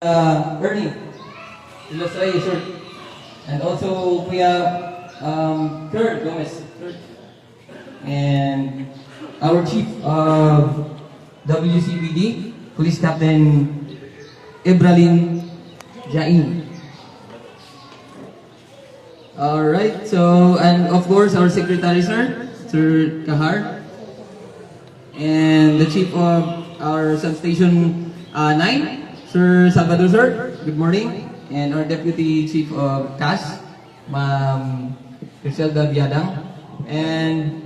Ernie, Los Reyes, sir. And also Kuya Kurt Gomez. Kurt. And our Chief of WCBD, Police Captain Ibrahim Jain. Alright, so, and of course our Secretary, sir, Sir Kahar. And the Chief of our Substation 9, Sir Salvador, sir. Good morning. And our Deputy Chief of CAS, Ma'am Griselda Biadang. And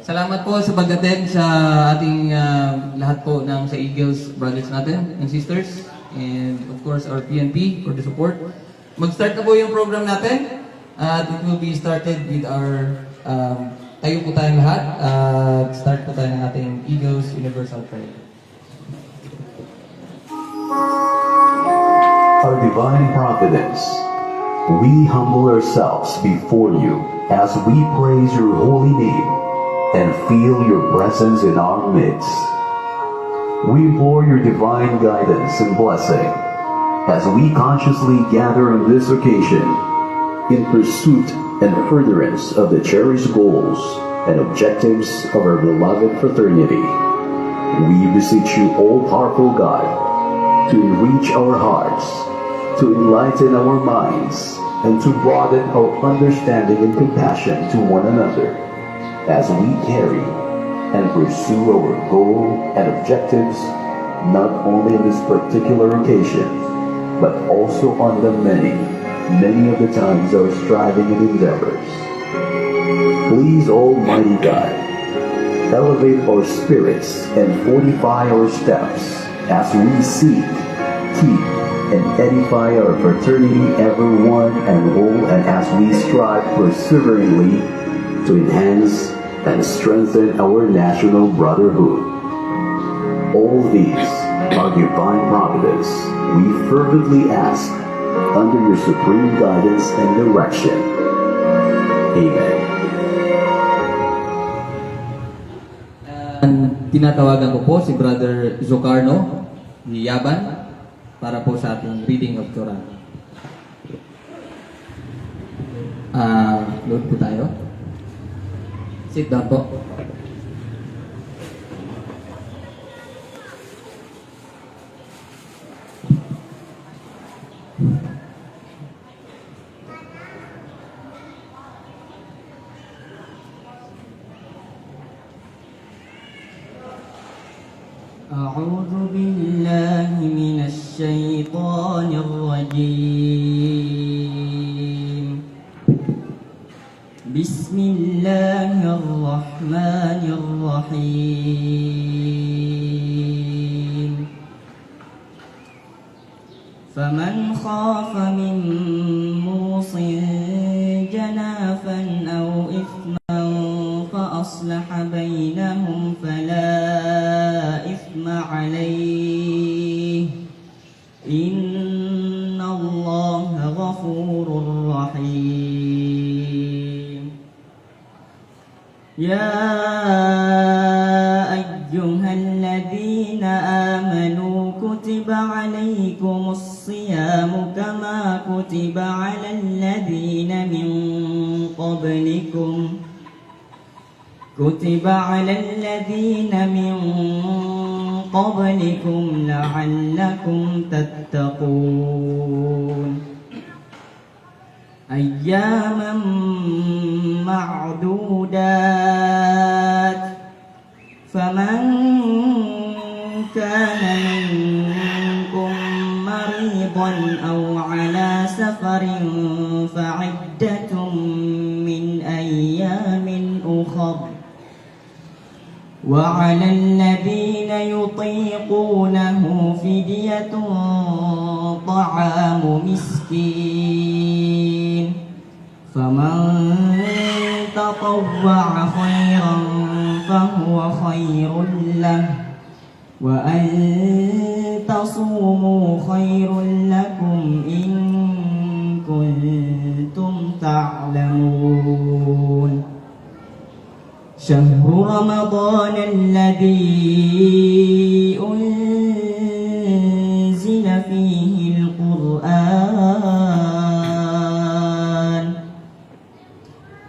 salamat po sa pag-attend sa ating lahat po ng sa Eagles brothers natin and sisters. And of course our PNP for the support. Mag-start na po yung program natin. At it will be started with our tayo po tayong lahat. Start po tayo ng ating Eagles Universal Prayer. Our divine providence, we humble ourselves before you as we praise your holy name and feel your presence in our midst. We implore your divine guidance and blessing as we consciously gather on this occasion in pursuit and furtherance of the cherished goals and objectives of our beloved fraternity. We beseech you, all-powerful God, to enrich our hearts, to enlighten our minds, and to broaden our understanding and compassion to one another as we carry and pursue our goal and objectives not only on this particular occasion, but also on the many of the times our striving and endeavors. Please, Almighty God, elevate our spirits and fortify our steps as we seek, keep, and edify our fraternity ever one and whole, and as we strive perseveringly to enhance and strengthen our national brotherhood. All these are divine providence we fervently ask under your supreme guidance and direction. Amen. Tinatawagan ko po si Brother Zocarno Yaban para po sa ating reading of Quran. Load po tayo. Sit down po. أعوذ بالله من الشيطان الرجيم بسم الله الرحمن الرحيم فمن خاف من موص جنافا أو إثما فأصلح بينهم فلا إثم عليه إن الله غفور رحيم يا أيها الذين آمنوا كتب عليكم الصيام كما كتب على الذين من قبلكم لعلكم تتقون أياما معدودات فمن كان منكم مريضا أو على سفر فعدة من أيام أخر وعلى الذين يطيقونه فدية طعام مسكين فمن تطوع خيرا فهو خير له وأن تصوموا خير لكم إن كنتم تعلمون شهر رمضان الذي أنزل فيه فيه القرآن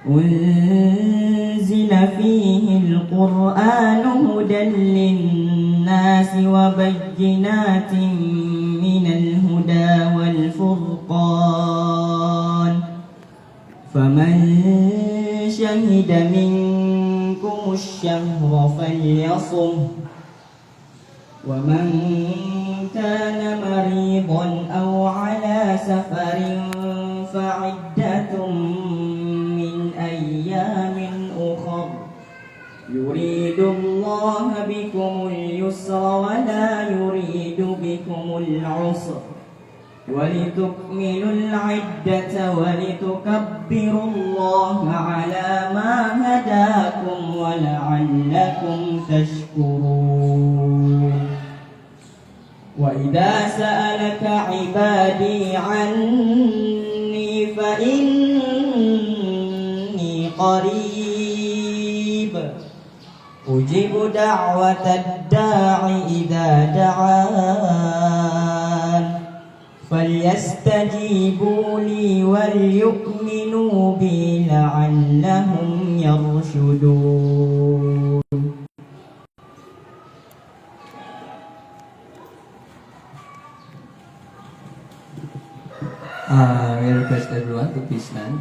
أنزل فيه القرآن هدى للناس وبينات من الهدى والفرقان فمن شهد منكم الشهر فليصم ومن كان مريضا أو على سفر فعدة من أيام أخر يريد الله بكم اليسر ولا يريد بكم العسر ولتكملوا العدة ولتكبروا الله على ما هداكم ولعلكم تشكرون وإذا سألك عبادي عني فإني قريب أجيب دعوة الداع إذا دعان فليستجيبوا لي وليؤمنوا بي لعلهم يرشدون. I request everyone to please stand.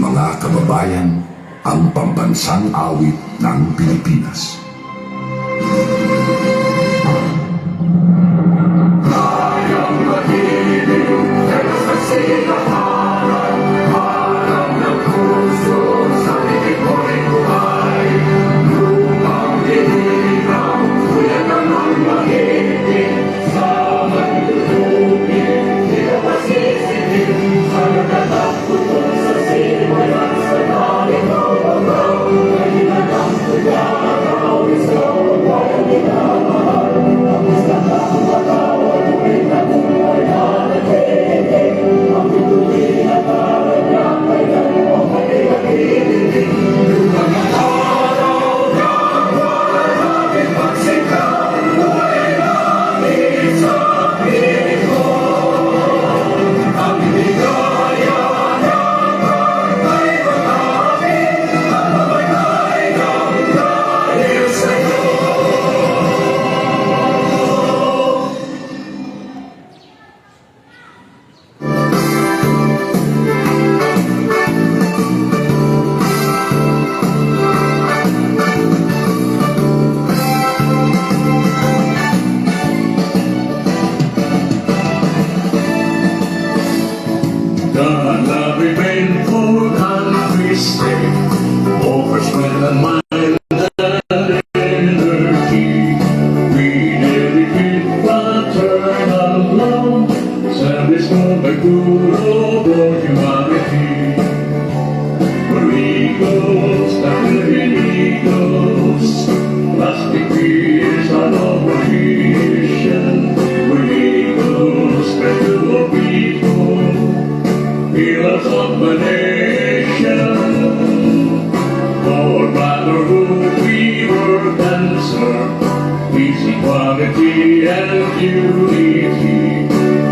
Mga kababayan, ang pambansang awit ng Pilipinas. God love remain for country's sake, over sweat and mind and energy. We dedicate fraternal love, service for the good of all humanity. We're eagles, and living eagles, lasting peace on our mission. We're eagles, spread to all people, healers of the nation. For brotherhood we work and serve, peace, equality and unity.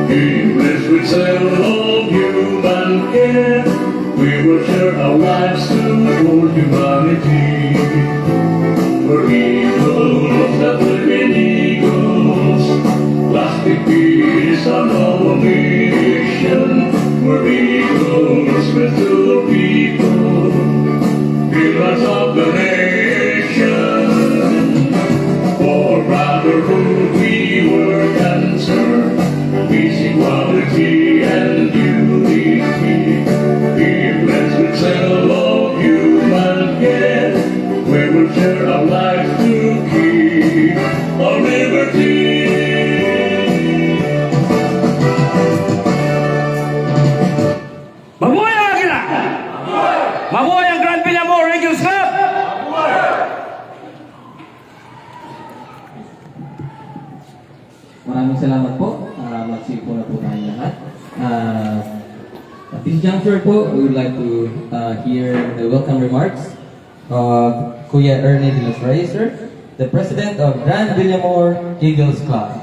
In bliss with zeal of human care, we will share our lives to all humanity. We're eagles that live in eagles, lasting peace on our mission. We're eagles with two people, pillars of the nation. For brotherhood we work and serve, peace, equality and unity. Be blessed with zeal of human care, we will share our lives to keep our liberty. Mabuhay ang Agila! Mabuhay ang Grand Villamor Eagles Club! Maraming salamat po. Magsipo na po tayong lahat. At this juncture po, we would like to hear the welcome remarks Kuya Ernie de los Reyes, sir, the President of Grand Villamor Eagles Club.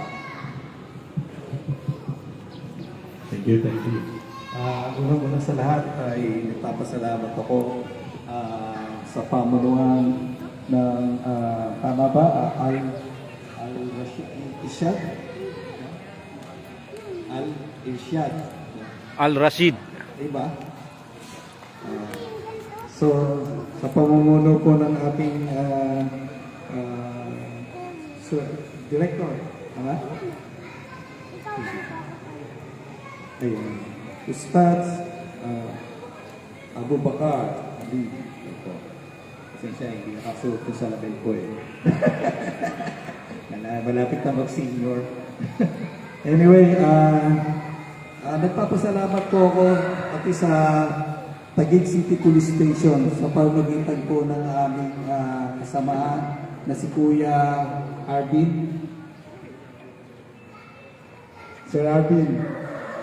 Thank you, thank you. Unang-una sa lahat ay nagpapasalamat ako sa pamunuan ng tama ba? Al-Irshad? Al-Irshad. Al-Rashid. Diba? So, sa pamumuno po ng ating director, tama? Ayun. Ustaz Abu Bakar Ali. Ito. Pasensya, hindi nakasuot ko sa label ko eh. Malapit na mag-senior. Anyway, nagpapasalamat po ako pati sa Taguig City Police Station sa pamamagitan po ng aming kasamaan na si Kuya Arvin. Sir Arvin,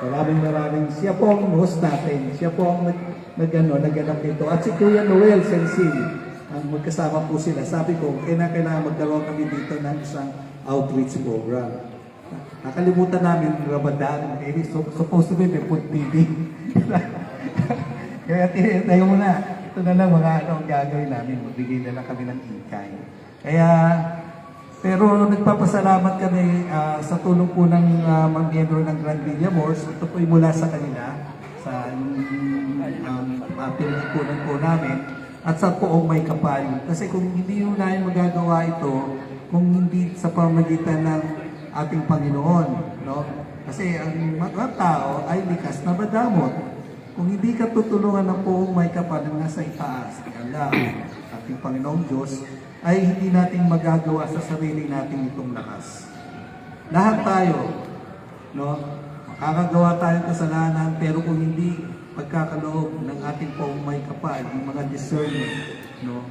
maraming siya po ang host natin. Siya po ang naganap nito. At si Kuya Noel Sensil, ang magkasama po sila. Sabi ko, kailangan magkaroon kami dito ng isang outreach program. Nakalimutan namin Ramadan. Supposed to be may food feeding. Kaya tayo muna. Ito na lang mga ang gagawin namin. Magbigay na lang kami ng incay. Kaya, pero nagpapasalamat kami sa tulong po ng mga miyembro ng Grand Villamor. Ito po ay mula sa kanila, sa pinag-ipunan po namin, at sa poong may kapal. Kasi kung hindi yung namin magagawa ito, kung hindi sa pamagitan ng ating Panginoon, no? Kasi ang mga tao ay likas na madamot. Kung hindi ka tutulungan ng poong may kapal na nasa itaas, Allah, ating Panginoong Diyos, ay hindi natin magagawa sa sarili natin itong lakas. Lahat tayo, no? Makakagawa tayong kasalanan, pero kung hindi pagkakaloob ng ating poong may kapal, yung mga discernment, no?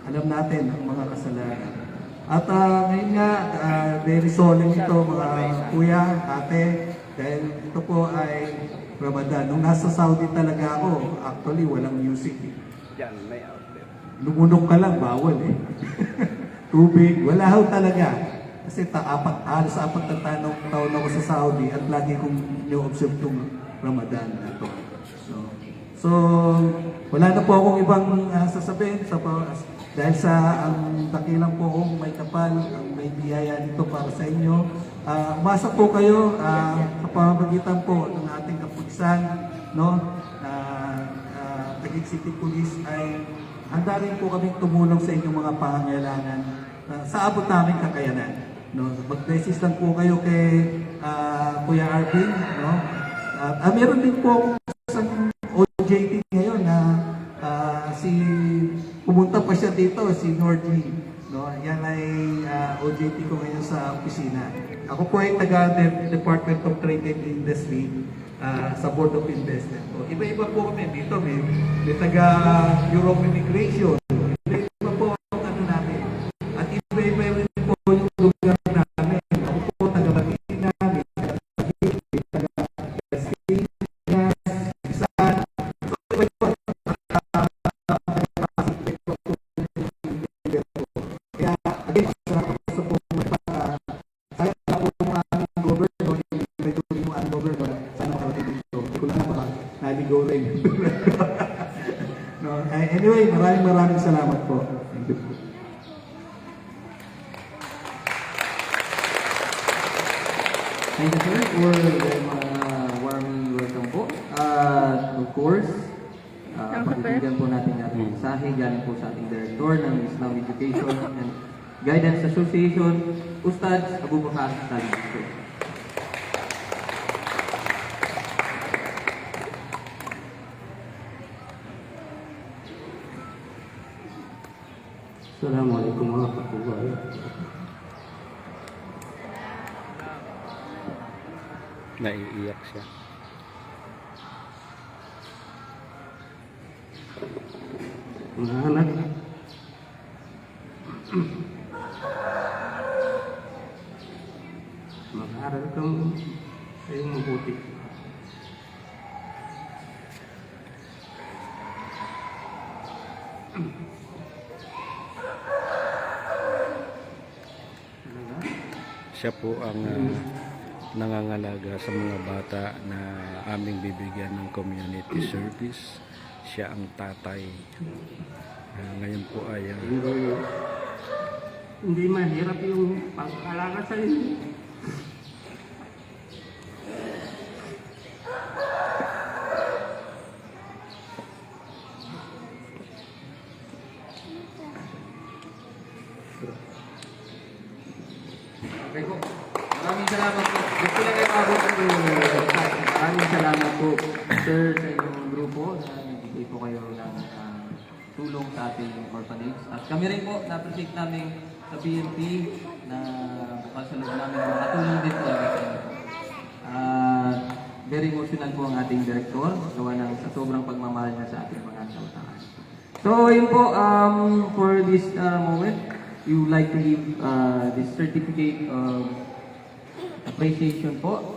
Alam natin ang mga kasalanan. At ngayon nga, very solemn ito mga kuya, ate, dahil ito po ay Ramadan. Nung nasa Saudi talaga ako, actually walang music. Lumunok ka lang, bawal eh. Tubig, wala ho talaga. Kasi halos apat na taon ako sa Saudi at lagi kong i-observe itong Ramadan na ito. So, wala na po akong ibang sasabihin dahil sa ang dakilang po kong may kapal, ang may biyaya dito para sa inyo. Umasa po kayo sa pamamagitan po ng ating kapulisan, no? Taguig City Police ay handa rin po kami tumulong sa inyong mga pangangailangan sa abot naming kakayanan. No? Mag-message lang po kayo kay Kuya Arvin. No? Meron din po akong isang OJT ngayon na pumunta pa siya dito, si Nordy. No? Yan ay OJT ko ngayon sa opisina. Ako po ay taga-Department of Trade and Industry sa Board of Investment. So, iba-iba po kami dito. May taga-Europe Immigration. Iba-iba po ang ano namin. At iba-iba rin po yung lugar namin. Ako po taga-Batina, may taga-Castillas, Isan. So, iba-iba. Kaya, again, gusto po saya na po yung aming governor, yung aming governor, sana makarating dito. Hindi ko lang naligaw rin. No? Anyway, maraming salamat po. Thank you. Thank you, sir, for the warm welcome po. Of course, pakibigyan po natin ang ating mensahe galing po sa ating Director ng Islam Education and Guidance Association, Ustad Abu Bakar Ali. Assalamualaikum warahmatullahi wabarakatuh. Naiiyak siya. Mga anak, mag-aral kang kayong mabuti. Siya po ang nangangalaga sa mga bata na aming bibigyan ng community service. Siya ang tatay. Ngayon po ay Hindi mahirap yung pag-alaga sa inyo. Okay po. Maraming salamat po. Gusto lang kayo abot po. Maraming salamat po, sir, sa inyong grupo na nagbigay po kayo ng tulong sa ating orphanage. At kami rin po, na-appreciate namin sa PNP na bukal sa loob namin makatulong din talaga sa inyo. Very emotional po ang ating director, gawa ng sa sobrang pagmamahal niya sa ating mga kabataan. So, yun po, for this moment, you would like to give this certificate of appreciation po.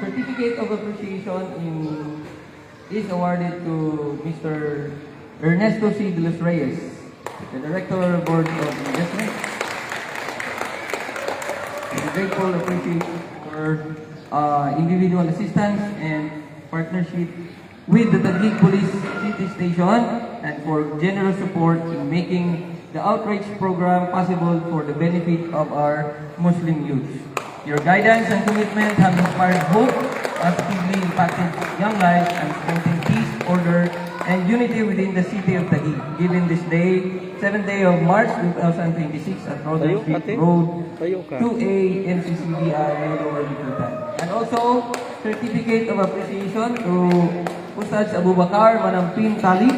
Certificate of appreciation is awarded to Mr. Ernesto C. De Los Reyes, the Director of Board of Investment. We grateful appreciate for individual assistance and partnership with the Taguig Police City Station and for generous support in making the outreach program possible for the benefit of our Muslim youth. Your guidance and commitment have inspired hope, positively impacted young lives, and promoting peace, order, and unity within the city of Taguig. Given this day, 7th day of March 2026 at Northern Street Road, 2A, NCCBI, Lower Bicutan. And also, certificate of appreciation to Ustad Abu Bakar Manampin Talib.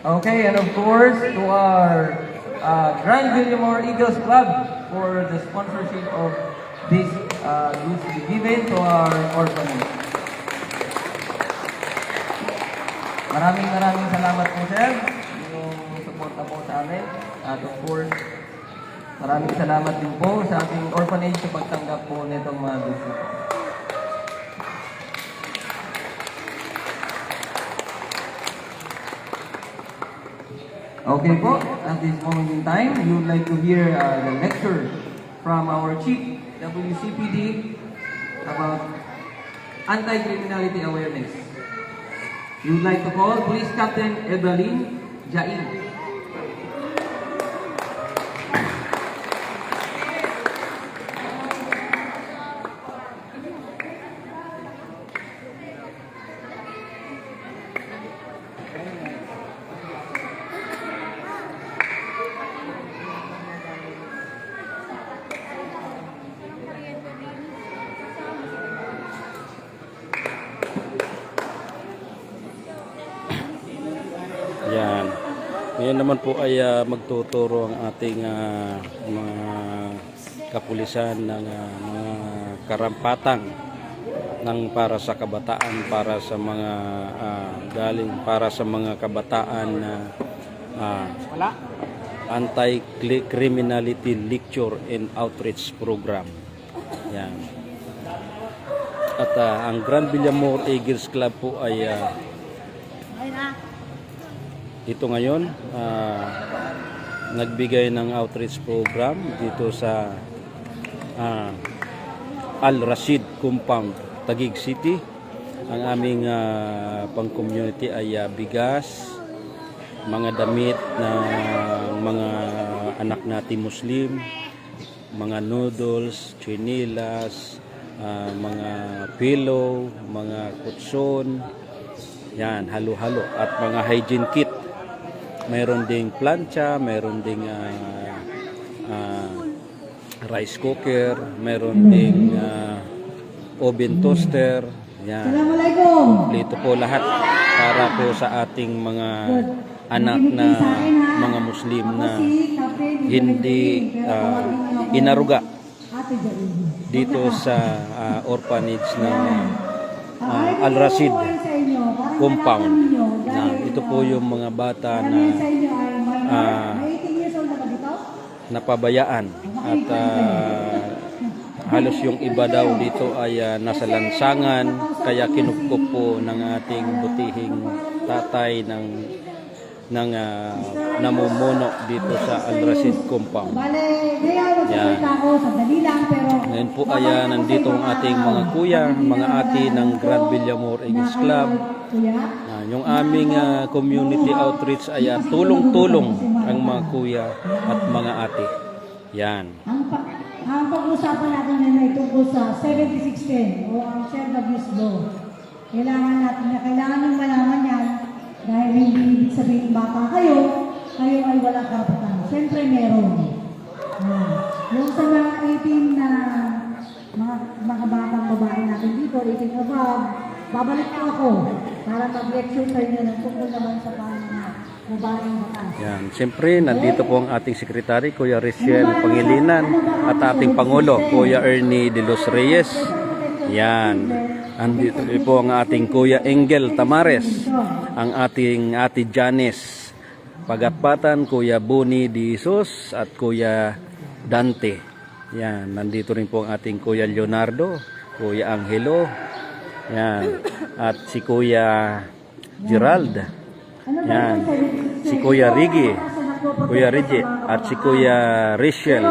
Okay, and of course, to our Grand Villamor Eagles Club for the sponsorship of this goods to be given to our orphanage. Maraming salamat po, sir, yung suporta po sa amin. At of course, maraming salamat din po sa ating orphanage sa pagtanggap po nitong mga goods. Okay po, at this moment in time, we would like to hear the lecture from our Chief WCPD about anti-criminality awareness. We would like to call Police Captain Evelyn Jain. Yan. Ngayon naman po ay magtuturo ang ating mga kapulisan ng mga karampatang ng para sa kabataan, para sa mga para sa mga kabataan na anti-criminality lecture and outreach program. Yan. At ang Grand Villamor Eagles Club po ay ito ngayon nagbigay ng outreach program dito sa Al Rashid Compound, Taguig City. Ang aming pang-community ay bigas, mga damit na mga anak natin Muslim, mga noodles, chinilas, mga pillow, mga kutson, yan, halo-halo, at mga hygiene kit. Mayroon ding plancha, mayroon ding rice cooker, mayroon ding oven toaster. Yan. Kompleto po lahat para po sa ating mga anak na mga Muslim na hindi inaruga dito sa orphanage ng Al Rashid Compound. Ito po yung mga bata na napabayaan at halos yung iba daw dito ay nasa lansangan, kaya kinupkup po ng ating butihing tatay ng namumuno dito sa Al Rashid compound. Yan. Ngayon po ay nandito ang ating mga kuya, mga ate ng Grand Villamor Eagles Club. Yung aming community outreach ay tulong-tulong ang mga kuya at mga ate. Yan. Ang pag-usapan natin ngayon ay tungkol sa 7610 o ang Child Abuse Law. Kailangan yung malaman yan dahil hindi ibig sabihin bata kayo ay walang karapatan. Siyempre meron. Yung sa mga 18 na mga batang babae natin dito, 18 above, babalik ko ako para mag-lecture sa inyo ng tungkol naman sa babaeng batas. Yan. Siyempre, nandito po ang ating sekretary, Kuya Rachel Pangilinan, at ating Pangulo, Kuya Ernie De Los Reyes. Yan. Andito po ang ating Kuya Engel Tamares, ang ating Ate Janice Pagatpatan, Kuya Boni De Jesus, at Kuya Dante. Yan. Nandito rin po ang ating Kuya Leonardo, Kuya Angelo, yan. At si Kuya Gerald. Yan. Si Kuya Rigi, Kuya Rigi, at si Kuya Rachel,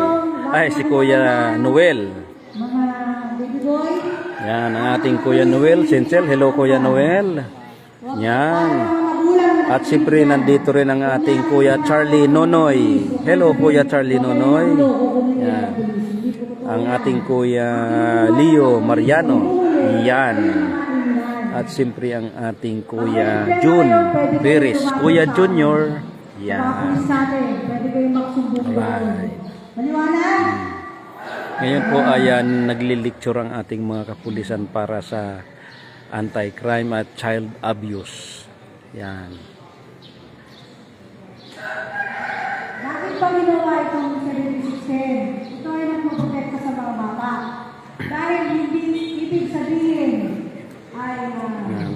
si Kuya Noel. Yan, ang ating Kuya Noel Sincel. Hello, Kuya Noel. Yan. At siyempre, nandito rin ang ating Kuya Charlie Nonoy. Hello, Kuya Charlie Nonoy. Yan. Ang ating Kuya Leo Mariano. Yan. At siyempre ang ating Kuya Jun Perez, Kuya Junior. Yan. Alright. Ngayon po ay naglilecture ang ating mga kapulisan para sa anti-crime at child abuse. Yan. Bakit pa ginawa itong 7610? Ito ay nagmaprotekta sa mga bata. Dahil hindi ibig sabihin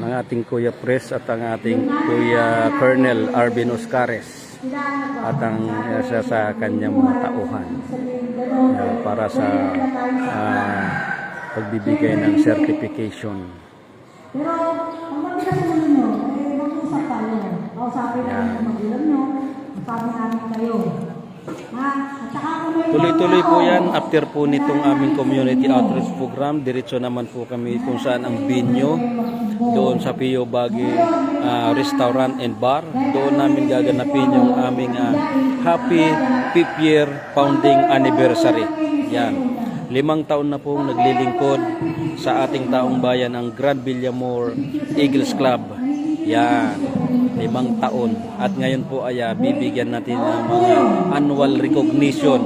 ang ating Kuya Pres at ang ating Kuya Colonel Arvin Oscares at ang isa sa kanyang mga tauhan para sa pagbibigay ng certification. Pero ang matigas sa ulo nyo, mag-usap tayo. Kausapin namin ang magulang nyo, sabi namin kayo. Tuloy-tuloy po yan after po nitong aming community outreach program. Diretso naman po kami kung saan ang venue doon sa Pio Bagi Restaurant and Bar. Doon namin gaganapin yung aming happy 5th year founding anniversary. Yan. 5 taon na pong naglilingkod sa ating taong bayan ang Grand Villamor Eagles Club. Yan. 5 taon. At ngayon po ay bibigyan natin ng mga annual recognition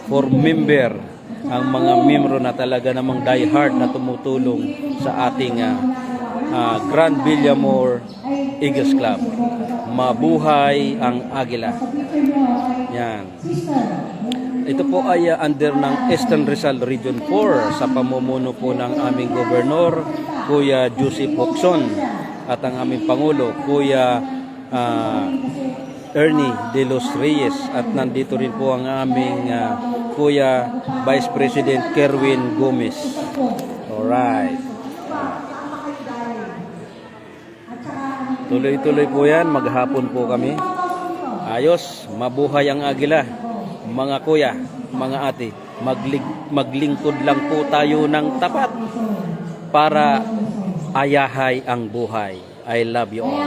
for member. Ang mga membro na talaga namang die hard na tumutulong sa ating Grand Villamor Eagles Club. Mabuhay ang Agila. Yan. Ito po ay under ng Eastern Rizal Region 4 sa pamumuno po ng aming gobernador, Kuya Joseph Hocson, at ang aming Pangulo, Kuya Ernie De Los Reyes, at nandito rin po ang aming Kuya Vice President Kerwin Gomez. Alright. Tuloy-tuloy po yan, maghapon po kami. Ayos, mabuhay ang Agila. Mga kuya, mga ate, maglingkod lang po tayo ng tapat para ayahay ang buhay. I love you all.